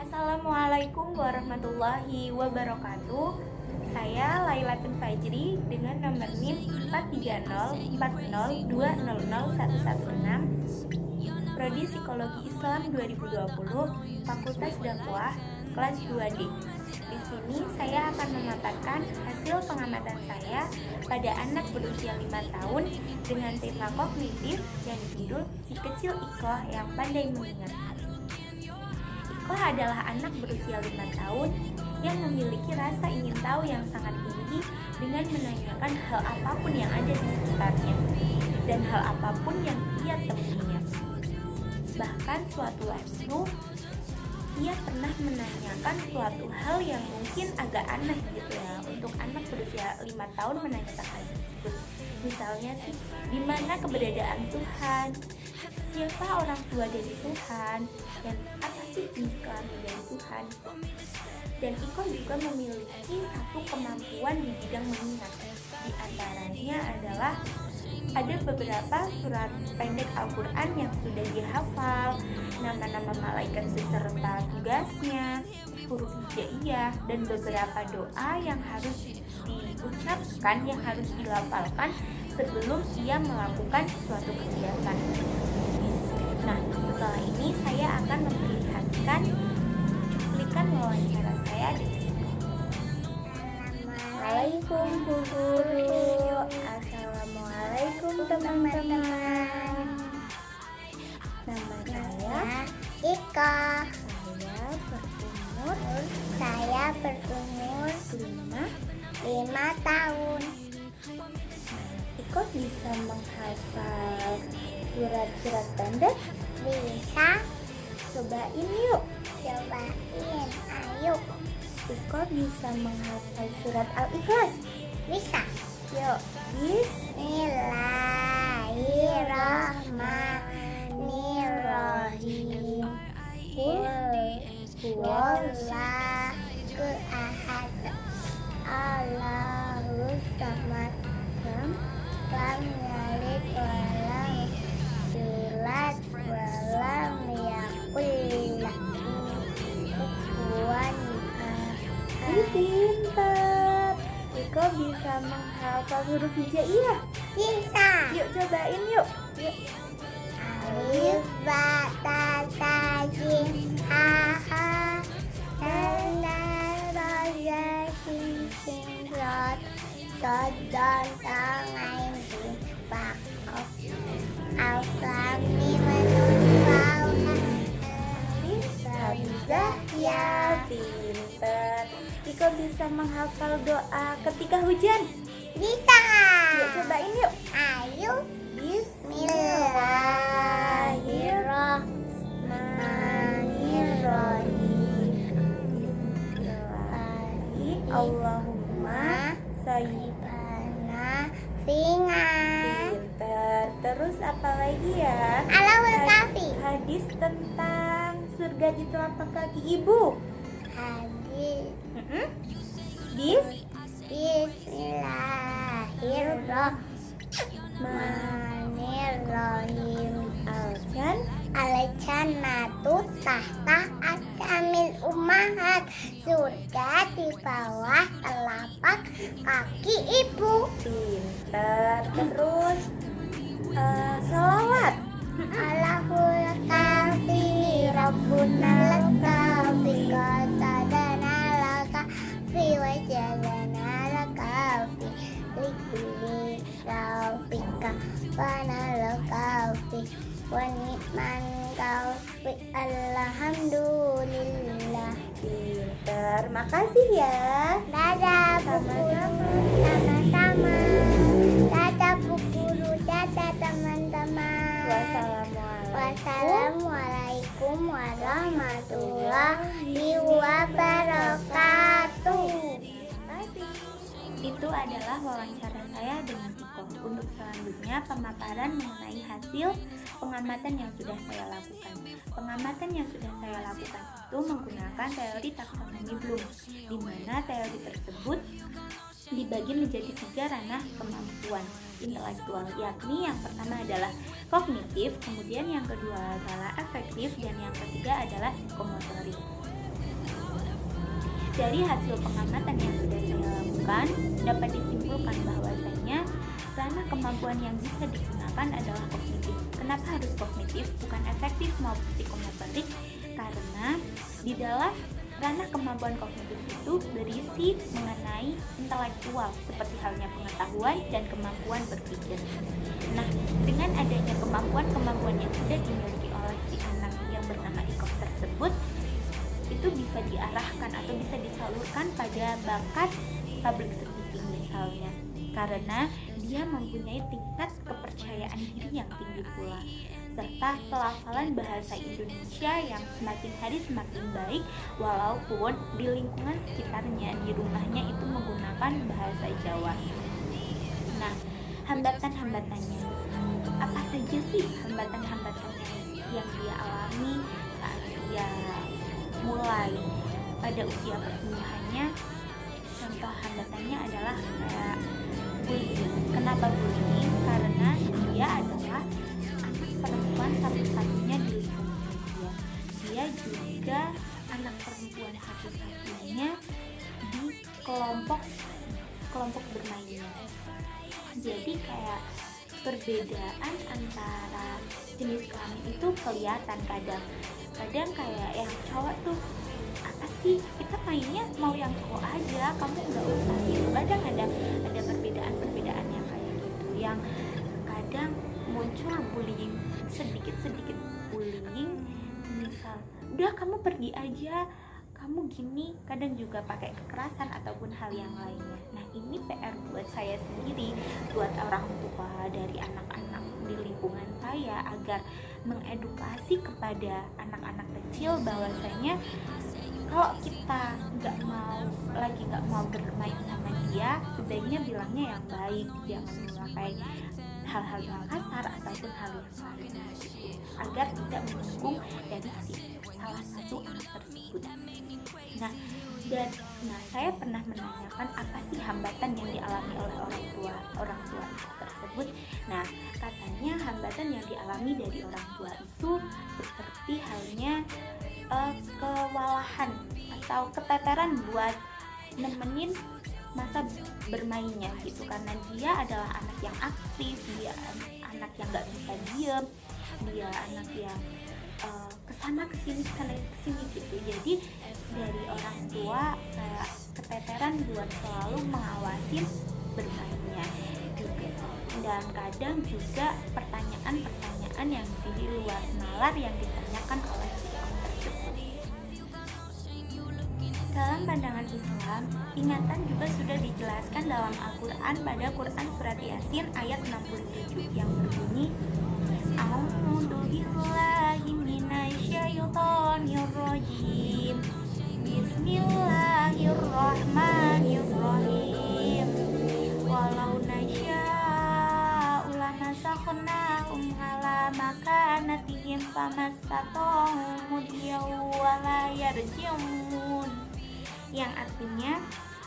Assalamualaikum warahmatullahi wabarakatuh. Saya Lailatul Fajri dengan nomor NIM 43040200116, Prodi Psikologi Islam 2020, Fakultas Dakwah, kelas 2D. Di sini saya akan memaparkan hasil pengamatan saya pada anak berusia 5 tahun dengan tema kognitif yang judul Si Kecil Iko yang Pandai Mengingat. Iko adalah anak berusia 5 tahun yang memiliki rasa ingin tahu yang sangat tinggi dengan menanyakan hal apapun yang ada di sekitarnya dan hal apapun yang ia temuinya. Bahkan suatu waktu ia pernah menanyakan suatu hal yang mungkin agak aneh gitu ya untuk anak berusia 5 tahun menanyakan hal tersebut. Misalnya sih, di mana keberadaan Tuhan? Siapa orang tua dari Tuhan? Dan apa sih jenis kelamin dari Tuhan? Dan Iko juga memiliki satu kemampuan di bidang mengingat. Di antaranya adalah ada beberapa surat pendek Al-Quran yang sudah dihafal, nama-nama malaikat beserta tugasnya, huruf hijaiyah, dan beberapa doa yang harus diucapkan, yang harus dilafalkan sebelum ia melakukan suatu kegiatan. Nah, setelah ini saya akan memperlihatkan cuplikan wawancara saya dengan Assalamualaikum Bu Guru. Assalamualaikum teman-teman. Nama saya Ika. Saya Saya berumur berumur 5 tahun. Iko bisa menghafal surat-surat pendek? Bisa. Cobain yuk. Cobain, ayo. Iko bisa menghafal surat Al-Ikhlas? Bisa. Yuk. Bismillahirrahmanirrahim. Wallahu ahad. Allahus samad. Lam yalid walam yulad walam yakul lahu kufuwan ahad. Pintar. Iko bisa menghafal huruf hijaiyah? Bisa. Yuk cobain yuk. Alif ba ta ta jim ha ha dal ra ya sin sin rot sod don tang ain sin ba of alf lam mim nun waw Bisa ya, pintar. Iko bisa menghafal doa ketika hujan? Bisa. Yuk cobain yuk. Ayo. Bismillahirrahmanirrahim. Allahumma Sayyidana singa. Pintar. Terus apa lagi ya? Alawul kafi. Hadis tentang surga di telapak kaki ibu. Hadis. Bismillahirrahmanirrahim. Al-jannatu tahta aqdamil ummahat. Surga di bawah telapak kaki ibu. Pintar. Terus salawat. Alahul kafi rabbuna lakafi qasadana lakafi wajadana lakafi likuli rabbika wana lakafi wa ni'man kaufi alhamdulillah. Pintar. Makasih ya. Dadah Bu Guru. Sama-sama. Dadah Bu Guru. Dadah teman-teman. Wassalamualaikum warahmatullahi wabarakatuh. Itu adalah wawancara saya dengan Iko. Untuk selanjutnya pemaparan mengenai hasil pengamatan yang sudah saya lakukan. Pengamatan yang sudah saya lakukan itu menggunakan teori taksonomi Bloom, di mana teori tersebut dibagi menjadi 3 ranah kemampuan intelektual, yakni yang pertama adalah kognitif, kemudian yang kedua adalah afektif, dan yang ketiga adalah psikomotorik. Dari hasil pengamatan yang sudah saya lakukan, dapat disimpulkan bahwasanya ranah kemampuan yang bisa digunakan adalah kognitif. Kenapa harus kognitif, bukan efektif maupun psikomotorik? Karena di dalam ranah kemampuan kognitif itu berisi mengenai intelektual, seperti halnya pengetahuan dan kemampuan berpikir. Nah, dengan adanya kemampuan-kemampuan yang sudah dimiliki oleh si anak yang bernama Ikoh tersebut, itu bisa diarahkan atau bisa disalurkan pada bakat public speaking misalnya, karena dia mempunyai tingkat kepercayaan diri yang tinggi pula, serta pelafalan bahasa Indonesia yang semakin hari semakin baik, walaupun di lingkungan sekitarnya, di rumahnya itu menggunakan bahasa Jawa. Nah, hambatan-hambatannya, apa saja sih hambatan-hambatannya yang dia alami saat dia mulai pada usia pertumbuhannya? Contoh hambatannya adalah kayak bullying. Kenapa bullying? Karena dia adalah anak perempuan satu-satunya di lingkungan dia. Dia juga anak perempuan satu-satunya di kelompok bermainnya. Jadi kayak perbedaan antara jenis kelamin itu kelihatan kadang kayak yang cowok tuh, apa sih, kita mainnya mau yang cowok aja, kamu nggak usah gitu. Kadang ada perbedaan yang kayak gitu, yang kadang muncul bullying, sedikit bullying, misal udah kamu pergi aja, kamu gini. Kadang juga pakai kekerasan ataupun hal yang lainnya. Nah, ini PR buat saya sendiri, buat orang tua dari anak-anak di lingkungan saya, agar mengedukasi kepada anak-anak kecil bahwasanya kalau kita nggak mau bermain sama dia, sebaiknya bilangnya yang baik, jangan memakai hal-hal yang kasar ataupun hal yang lain, agar tidak menyinggung dari salah satu anak tersebut. Nah, saya pernah menanyakan apa sih hambatan yang dialami oleh orang tua tersebut. Nah, katanya hambatan yang dialami dari orang tua itu seperti halnya kewalahan atau keteteran buat nemenin masa bermainnya gitu, karena dia adalah anak yang aktif, dia anak yang nggak bisa diem, dia anak yang kesana kesini gitu. Jadi dari orang tua kayak keteteran buat selalu mengawasin bermainnya juga. Dan kadang juga pertanyaan-pertanyaan yang di luar nalar yang ditanyakan oleh orang tersebut. Dalam pandangan Islam, ingatan juga sudah dijelaskan dalam Al-Quran pada Quran Surat Yasin ayat 67 yang berbunyi, A'udzu billahi minasyaitonir rajim. Bismillahirrahmanirrahim. Walau nasya'u lamasakhnahum ala makanatihim famastata'u mudiyau wa la yarji'un. Yang artinya,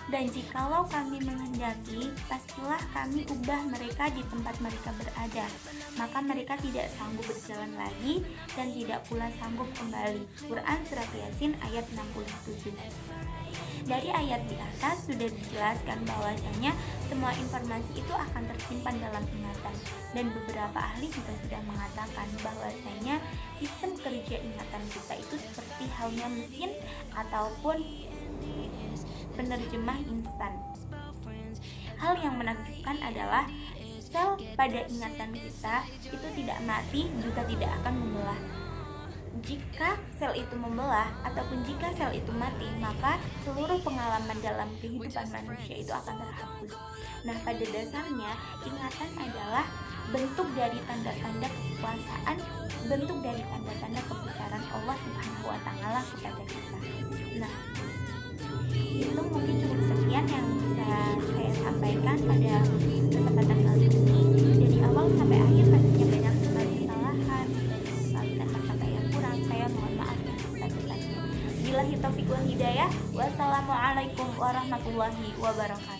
dan jikalau kami menghendaki, pastilah kami ubah mereka di tempat mereka berada, maka mereka tidak sanggup berjalan lagi dan tidak pula sanggup kembali. Quran Surat Yasin ayat 67. Dari ayat di atas sudah dijelaskan bahwasanya semua informasi itu akan tersimpan dalam ingatan, dan beberapa ahli juga sudah mengatakan bahwasanya sistem kerja ingatan kita itu seperti halnya mesin ataupun penerjemah instan. Hal yang menakjubkan adalah sel pada ingatan kita itu tidak mati, juga tidak akan membelah. Jika sel itu membelah ataupun jika sel itu mati, maka seluruh pengalaman dalam kehidupan manusia itu akan terhapus. Nah, pada dasarnya ingatan adalah bentuk dari tanda-tanda kekuasaan, bentuk dari tanda-tanda kebesaran Allah Subhanahu wa Ta'ala kepada kita. Nah, itu mungkin cukup sekian yang bisa saya sampaikan pada kesempatan kali ini. Dari awal sampai akhir pastinya banyak sekali kesalahan, dan kata-kata yang kurang. Saya mohon maaf yang sebesar-besarnya. Billahi taufiq wal hidayah. Wassalamualaikum warahmatullahi wabarakatuh.